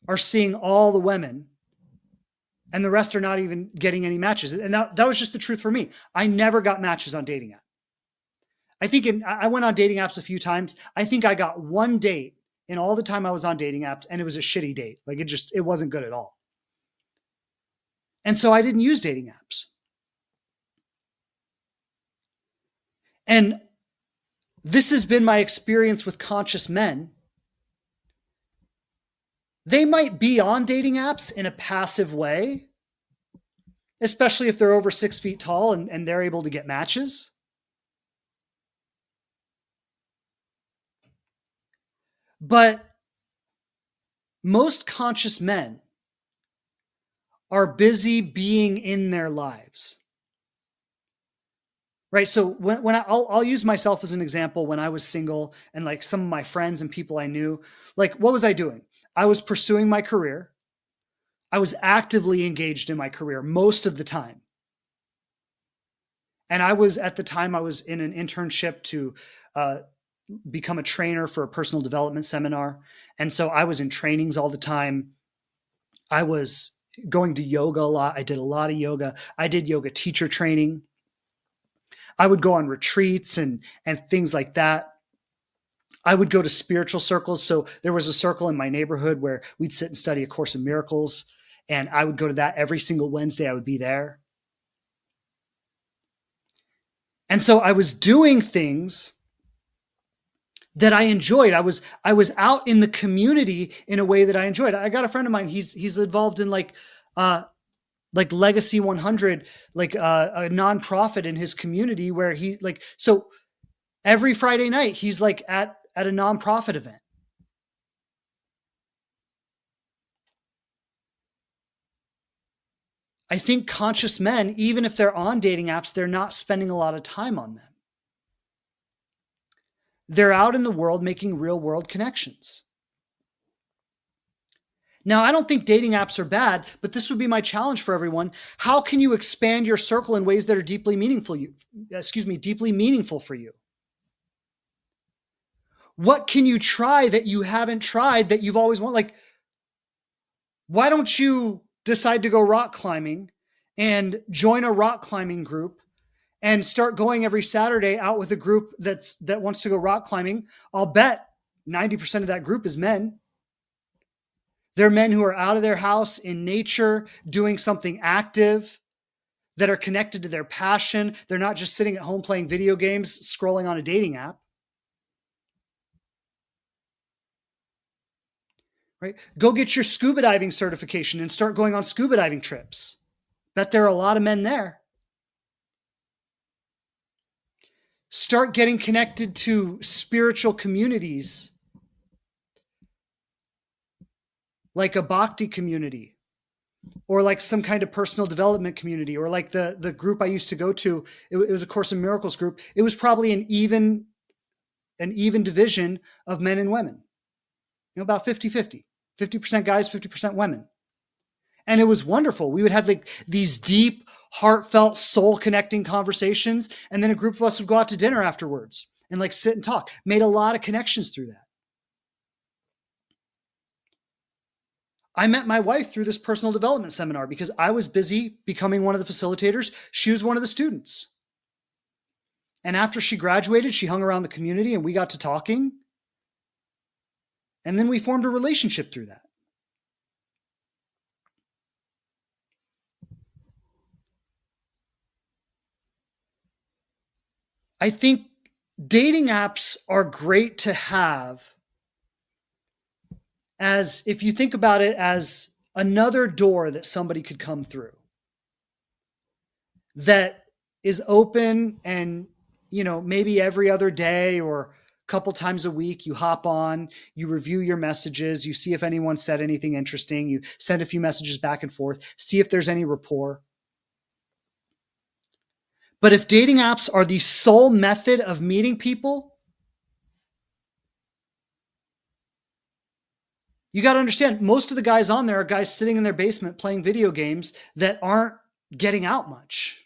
are seeing all the women, and the rest are not even getting any matches. And that was just the truth for me. I never got matches on dating apps. I think I went on dating apps a few times. I think I got one date in all the time I was on dating apps, and it was a shitty date. Like it wasn't good at all. And so I didn't use dating apps. And this has been my experience with conscious men. They might be on dating apps in a passive way, especially if they're over 6 feet tall and they're able to get matches. But most conscious men are busy being in their lives. Right. So when I'll use myself as an example, when I was single and like some of my friends and people I knew, like what was I doing? I was pursuing my career. I was actively engaged in my career most of the time. And at the time I was in an internship to become a trainer for a personal development seminar. And so I was in trainings all the time. I was going to yoga a lot. I did a lot of yoga. I did yoga teacher training. I would go on retreats and things like that. I would go to spiritual circles. So there was a circle in my neighborhood where we'd sit and study A Course in Miracles. And I would go to that every single Wednesday. I would be there. And so I was doing things that I enjoyed. I was out in the community in a way that I enjoyed. I got a friend of mine. He's involved in like Legacy 100, like a nonprofit in his community where so every Friday night he's like at a nonprofit event. I think conscious men, even if they're on dating apps, they're not spending a lot of time on them. They're out in the world making real world connections. Now, I don't think dating apps are bad, but this would be my challenge for everyone. How can you expand your circle in ways that are deeply meaningful for you? What can you try that you haven't tried that you've always wanted? Like, why don't you decide to go rock climbing and join a rock climbing group and start going every Saturday out with a group that wants to go rock climbing? I'll bet 90% of that group is men. They're men who are out of their house in nature, doing something active, that are connected to their passion. They're not just sitting at home playing video games, scrolling on a dating app, right? Go get your scuba diving certification and start going on scuba diving trips. Bet there are a lot of men there. Start getting connected to spiritual communities like a bhakti community, or like some kind of personal development community, or like the group I used to go to. It was a Course in Miracles group. It was probably an even division of men and women, about 50-50, 50% guys, 50% women. And it was wonderful. We would have like these deep, heartfelt, soul connecting conversations. And then a group of us would go out to dinner afterwards and like sit and talk. Made a lot of connections through that. I met my wife through this personal development seminar because I was busy becoming one of the facilitators. She was one of the students. And after she graduated, she hung around the community and we got to talking. And then we formed a relationship through that. I think dating apps are great to have, as if you think about it as another door that somebody could come through that is open, and maybe every other day or a couple times a week you hop on, you review your messages, you see if anyone said anything interesting, you send a few messages back and forth, see if there's any rapport. But if dating apps are the sole method of meeting people, you got to understand, most of the guys on there are guys sitting in their basement playing video games that aren't getting out much.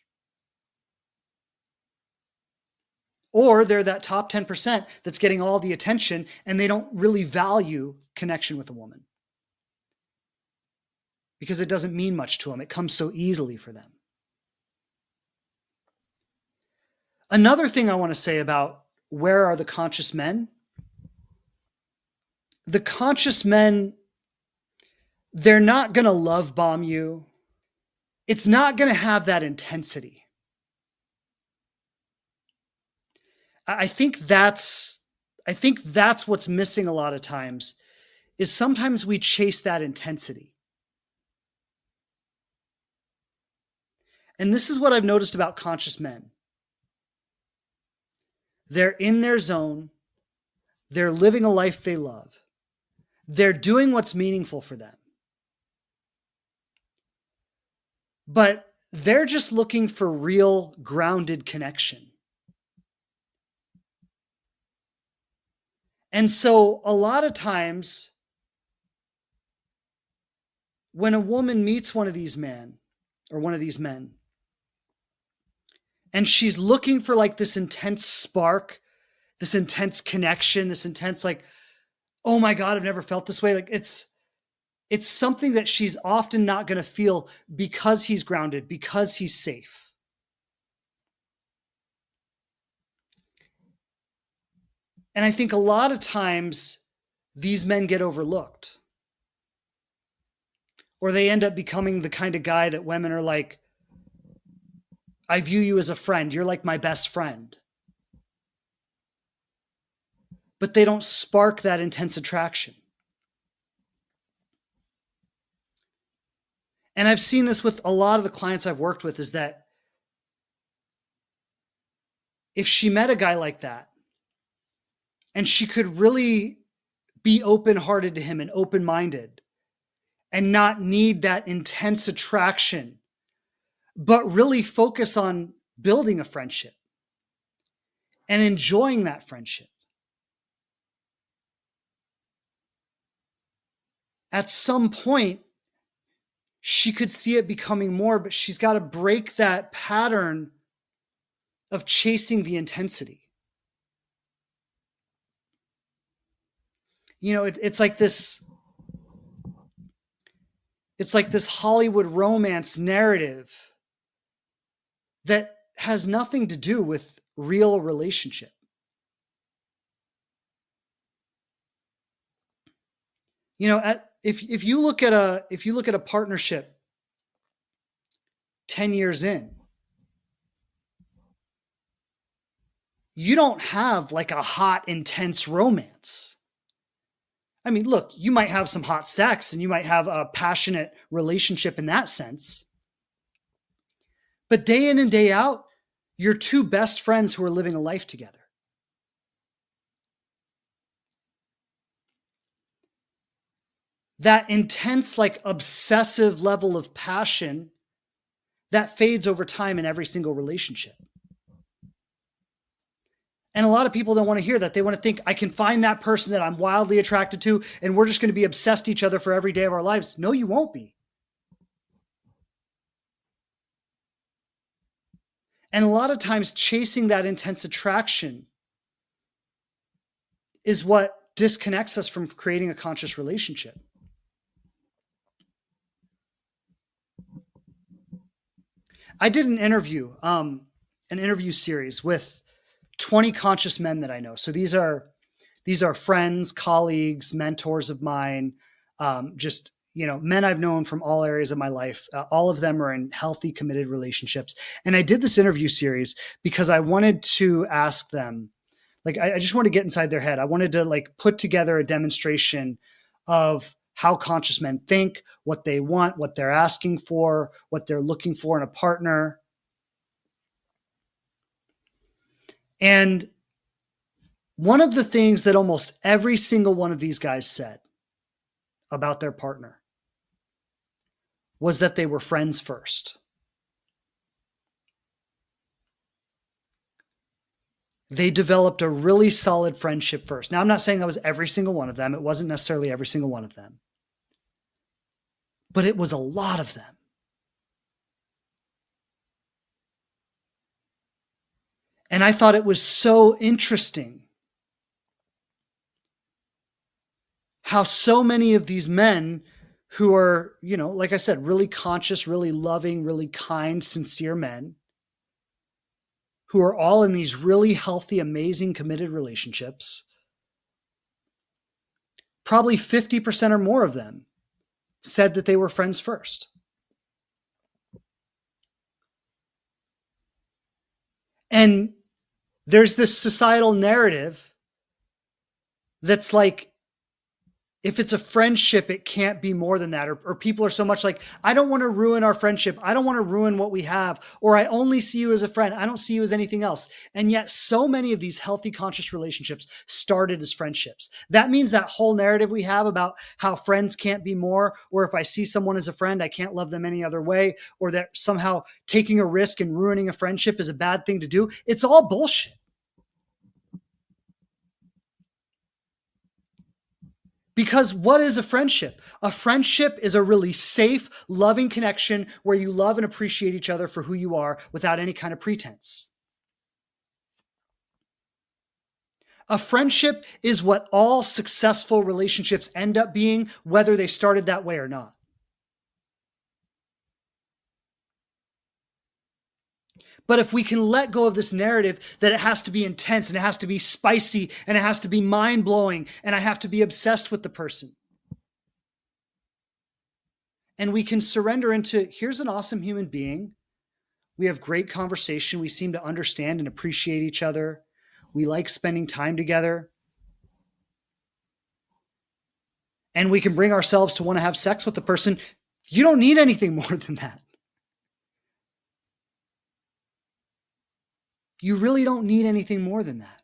Or they're that top 10% that's getting all the attention and they don't really value connection with a woman because it doesn't mean much to them. It comes so easily for them. Another thing I want to say about where are the conscious men? The conscious men, they're not going to love bomb you. It's not going to have that intensity. I think that's what's missing a lot of times, is sometimes we chase that intensity. And this is what I've noticed about conscious men. They're in their zone. They're living a life they love. They're doing what's meaningful for them. But they're just looking for real, grounded connection. And so a lot of times when a woman meets one of these men, and she's looking for like this intense spark, this intense connection, this intense like, oh my God, I've never felt this way. Like it's something that she's often not going to feel because he's grounded, because he's safe. And I think a lot of times these men get overlooked, or they end up becoming the kind of guy that women are like, I view you as a friend. You're like my best friend. But they don't spark that intense attraction. And I've seen this with a lot of the clients I've worked with, is that if she met a guy like that and she could really be open-hearted to him and open-minded and not need that intense attraction, but really focus on building a friendship and enjoying that friendship, at some point, she could see it becoming more, but she's got to break that pattern of chasing the intensity. It's like this Hollywood romance narrative that has nothing to do with real relationship. If you look at a partnership 10 years in, you don't have like a hot, intense romance. I mean, look, you might have some hot sex and you might have a passionate relationship in that sense. But day in and day out, you're two best friends who are living a life together. That intense, like obsessive level of passion that fades over time in every single relationship. And a lot of people don't want to hear that. They want to think, I can find that person that I'm wildly attracted to, and we're just going to be obsessed to each other for every day of our lives. No, you won't be. And a lot of times, chasing that intense attraction is what disconnects us from creating a conscious relationship. I did an interview series with 20 conscious men that I know. So these are friends, colleagues, mentors of mine, just men I've known from all areas of my life. All of them are in healthy, committed relationships. And I did this interview series because I wanted to ask them, like, I just want to get inside their head. I wanted to like put together a demonstration of how conscious men think, what they want, what they're asking for, what they're looking for in a partner. And one of the things that almost every single one of these guys said about their partner was that they were friends first. They developed a really solid friendship first. Now, I'm not saying that was every single one of them. It wasn't necessarily every single one of them, but it was a lot of them. And I thought it was so interesting how so many of these men who are, like I said, really conscious, really loving, really kind, sincere men who are all in these really healthy, amazing, committed relationships, probably 50% or more of them said that they were friends first. And there's this societal narrative that's like, if it's a friendship, it can't be more than that. Or people are so much like, I don't want to ruin our friendship. I don't want to ruin what we have. Or I only see you as a friend. I don't see you as anything else. And yet so many of these healthy, conscious relationships started as friendships. That means that whole narrative we have about how friends can't be more, or if I see someone as a friend, I can't love them any other way, or that somehow taking a risk and ruining a friendship is a bad thing to do. It's all bullshit. Because what is a friendship? A friendship is a really safe, loving connection where you love and appreciate each other for who you are without any kind of pretense. A friendship is what all successful relationships end up being, whether they started that way or not. But if we can let go of this narrative that it has to be intense and it has to be spicy and it has to be mind-blowing and I have to be obsessed with the person, and we can surrender into, here's an awesome human being. We have great conversation. We seem to understand and appreciate each other. We like spending time together. And we can bring ourselves to want to have sex with the person. You don't need anything more than that. You really don't need anything more than that.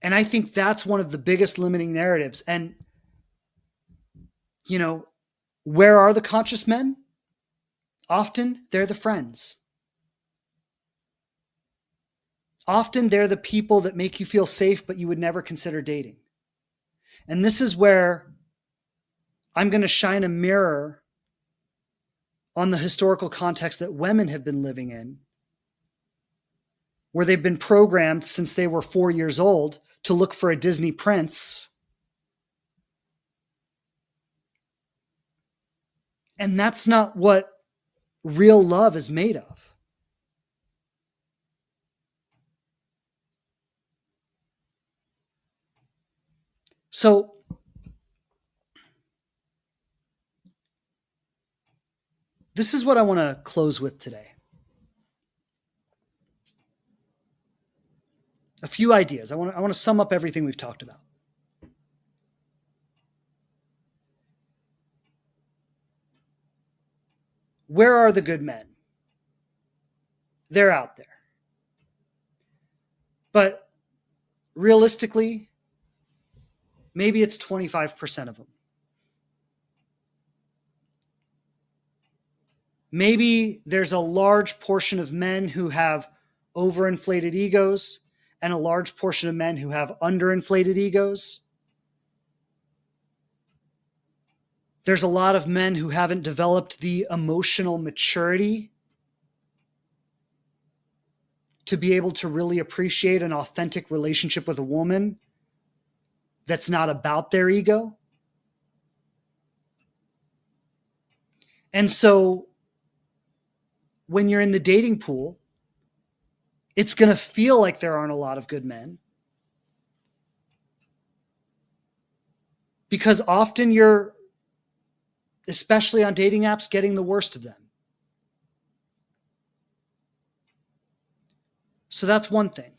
And I think that's one of the biggest limiting narratives. And, where are the conscious men? Often they're the friends. Often they're the people that make you feel safe, but you would never consider dating. And this is where I'm going to shine a mirror on the historical context that women have been living in, where they've been programmed since they were 4 years old to look for a Disney prince. And that's not what real love is made of. So this is what I want to close with today. A few ideas. I want to sum up everything we've talked about. Where are the good men? They're out there. But realistically, maybe it's 25% of them. Maybe there's a large portion of men who have overinflated egos and a large portion of men who have underinflated egos. There's a lot of men who haven't developed the emotional maturity to be able to really appreciate an authentic relationship with a woman that's not about their ego. And so when you're in the dating pool, it's going to feel like there aren't a lot of good men. Because often you're, especially on dating apps, getting the worst of them. So that's one thing.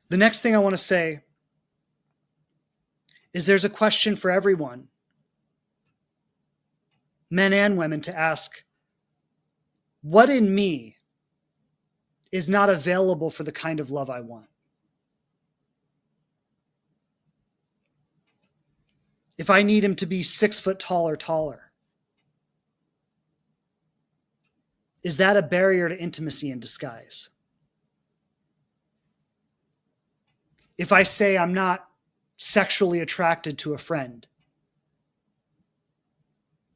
The next thing I want to say is there's a question for everyone, men and women, to ask, what in me is not available for the kind of love I want? If I need him to be 6 foot tall or taller, is that a barrier to intimacy in disguise? If I say I'm not sexually attracted to a friend,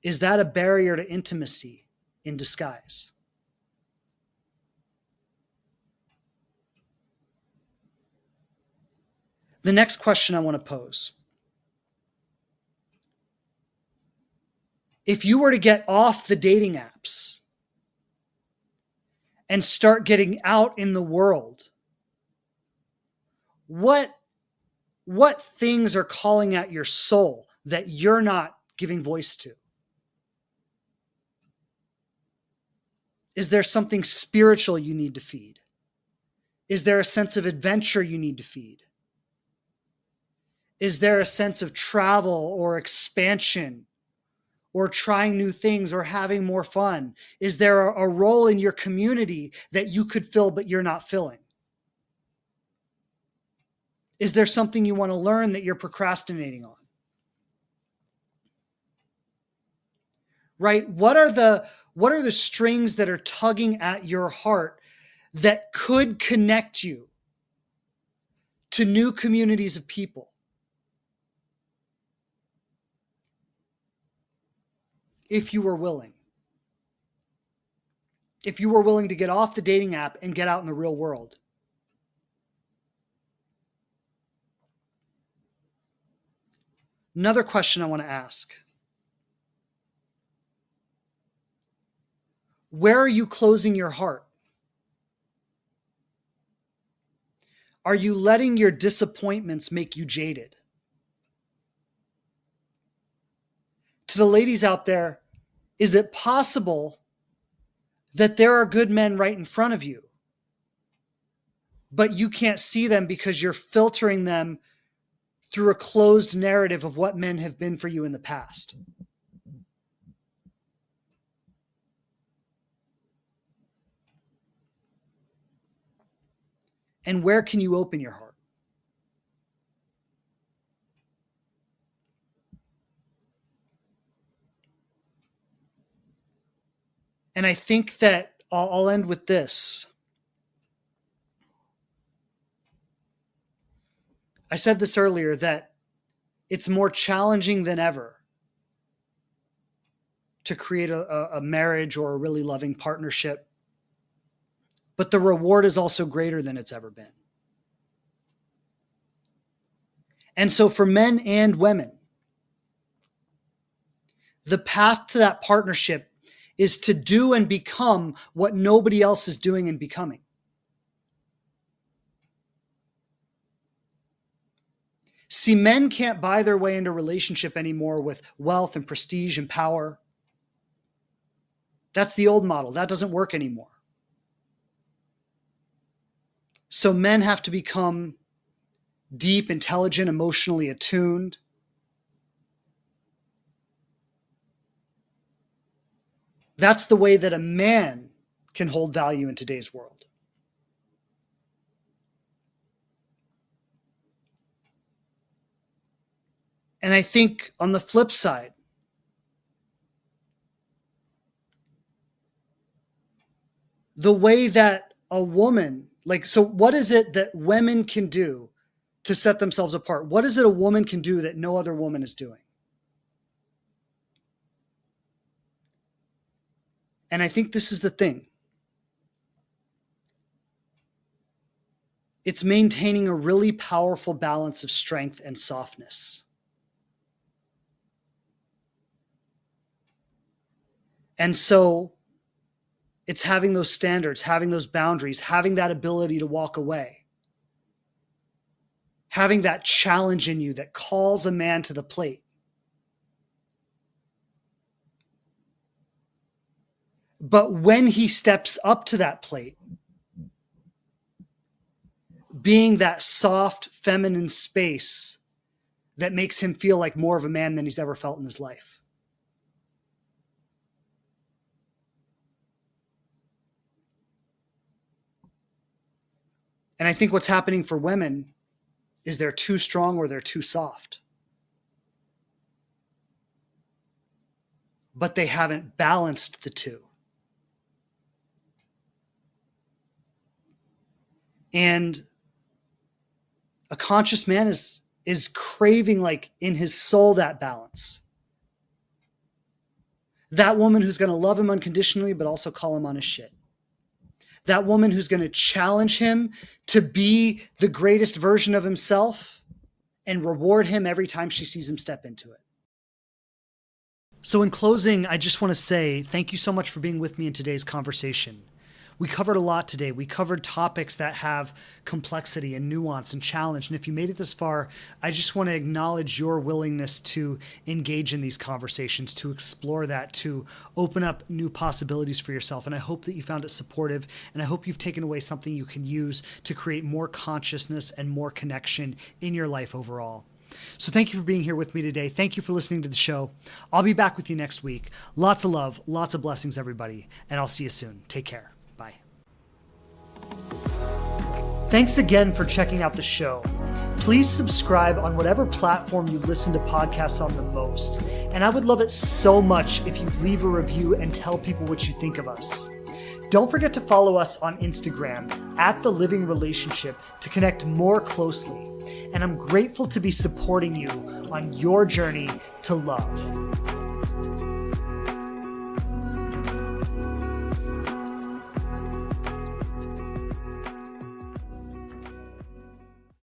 is that a barrier to intimacy in disguise? The next question I want to pose: if you were to get off the dating apps and start getting out in the world, what things are calling at your soul that you're not giving voice to? Is there something spiritual you need to feed? Is there a sense of adventure you need to feed? Is there a sense of travel or expansion or trying new things or having more fun? Is there a role in your community that you could fill but you're not filling? Is there something you want to learn that you're procrastinating on? Right? What are the strings that are tugging at your heart that could connect you to new communities of people? If you were willing. If you were willing to get off the dating app and get out in the real world. Another question I want to ask: where are you closing your heart? Are you letting your disappointments make you jaded? To the ladies out there, is it possible that there are good men right in front of you, but you can't see them because you're filtering them through a closed narrative of what men have been for you in the past? And where can you open your heart? And I think that I'll end with this. I said this earlier, that it's more challenging than ever to create a marriage or a really loving partnership. But the reward is also greater than it's ever been. And so for men and women, the path to that partnership is to do and become what nobody else is doing and becoming. See, men can't buy their way into a relationship anymore with wealth and prestige and power. That's the old model. That doesn't work anymore. So men have to become deep, intelligent, emotionally attuned. That's the way that a man can hold value in today's world. And I think on the flip side, the way that a woman, so what is it that women can do to set themselves apart? What is it a woman can do that no other woman is doing? And I think this is the thing. It's maintaining a really powerful balance of strength and softness. And so it's having those standards, having those boundaries, having that ability to walk away, having that challenge in you that calls a man to the plate. But when he steps up to that plate, being that soft, feminine space that makes him feel like more of a man than he's ever felt in his life. And I think what's happening for women is they're too strong or they're too soft. But they haven't balanced the two. And a conscious man is craving, like in his soul, that balance. That woman who's going to love him unconditionally, but also call him on his shit. That woman who's going to challenge him to be the greatest version of himself and reward him every time she sees him step into it. So in closing, I just want to say thank you so much for being with me in today's conversation. We covered a lot today. We covered topics that have complexity and nuance and challenge. And if you made it this far, I just want to acknowledge your willingness to engage in these conversations, to explore that, to open up new possibilities for yourself. And I hope that you found it supportive. And I hope you've taken away something you can use to create more consciousness and more connection in your life overall. So thank you for being here with me today. Thank you for listening to the show. I'll be back with you next week. Lots of love, lots of blessings, everybody. And I'll see you soon. Take care. Bye. Thanks again for checking out the show. Please subscribe on whatever platform you listen to podcasts on the most. And I would love it so much if you leave a review and tell people what you think of us. Don't forget to follow us on Instagram @TheLivingRelationship to connect more closely. And I'm grateful to be supporting you on your journey to love.